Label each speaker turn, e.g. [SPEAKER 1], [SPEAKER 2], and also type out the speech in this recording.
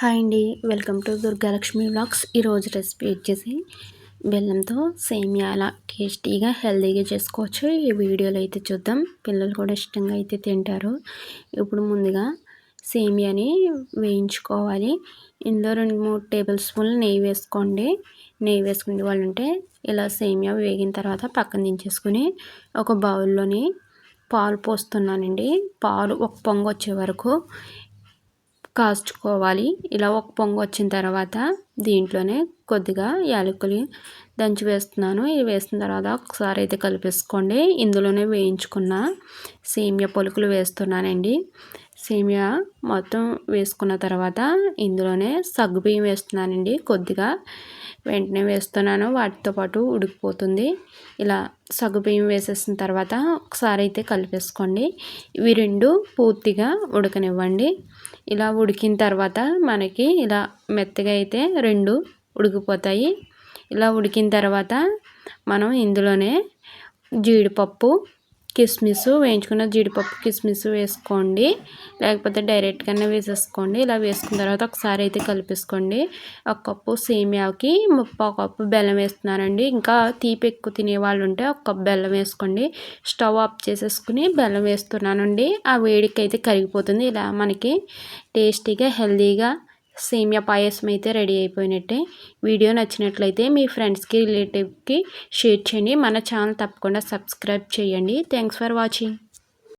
[SPEAKER 1] Hi అండి, welcome to Durgalakshmi vlogs. ఈరోజు recipe వచ్చేసి బెల్లంతో సేమియా ఎలా టేస్టీగా హెల్తీగా చేసుకోవచ్చు ఈ వీడియోలో అయితే చూద్దాం. పిల్లలు కూడా ఇష్టంగా అయితే తింటారు. ఇప్పుడు ముందుగా సేమియాని వేయించుకోవాలి. ఇందులో 2-3 టేబుల్ స్పూన్లు నెయ్యి వేసుకోండి. నెయ్యి వేసుకునే వాళ్ళు ఉంటే ఇలా సేమియా వేగిన తర్వాత పక్కన దించేసుకుని ఒక బౌల్లోని పాలు పోస్తున్నానండి. పాలు ఒక పొంగు వచ్చే వరకు కాచుకోవాలి. ఇలా ఒక పొంగు వచ్చిన తర్వాత దీంట్లోనే కొద్దిగా యాలకులు దంచి వేస్తున్నాను. ఇది వేసిన తర్వాత ఒకసారి అయితే కలిపేసుకోండి. ఇందులోనే వేయించుకున్న సేమియా పలుకులు వేస్తున్నానండి. సేమియా మొత్తం వేసుకున్న తర్వాత ఇందులోనే సగ్గుబియ్యం వేస్తున్నానండి. కొద్దిగా వెంటనే వేస్తున్నాను, వాటితో పాటు ఉడికిపోతుంది. ఇలా సగ్గుబియ్యం వేసేసిన తర్వాత ఒకసారి అయితే కలిపేసుకోండి. ఇవి రెండు పూర్తిగా ఉడకనివ్వండి. ఇలా ఉడికిన తర్వాత మనకి ఇలా మెత్తగా అయితే రెండు ఉడికిపోతాయి. ఇలా ఉడికిన తర్వాత మనం ఇందులోనే జీడిపప్పు కిస్మిస్ వేయించుకున్న జీడిపప్పు కిస్మిస్ వేసుకోండి, లేకపోతే డైరెక్ట్గానే వేసేసుకోండి. ఇలా వేసుకున్న తర్వాత ఒకసారి అయితే కలిపేసుకోండి. ఒక కప్పు సేమియాకి 3/4 కప్పు బెల్లం వేస్తున్నానండి. ఇంకా తీపి ఎక్కువ తినేవాళ్ళు ఉంటే ఒక కప్పు బెల్లం వేసుకోండి. స్టవ్ ఆఫ్ చేసేసుకుని బెల్లం వేస్తున్నానండి. ఆ వేడికి అయితే కరిగిపోతుంది. ఇలా మనకి టేస్టీగా హెల్తీగా సేమియా పాయసం అయితే రెడీ అయిపోయినట్టే. వీడియో నచ్చినట్లయితే మీ ఫ్రెండ్స్కి రిలేటివ్కి షేర్ చేయండి. మన ఛానల్ తప్పకుండా సబ్స్క్రైబ్ చేయండి. Thanks for watching.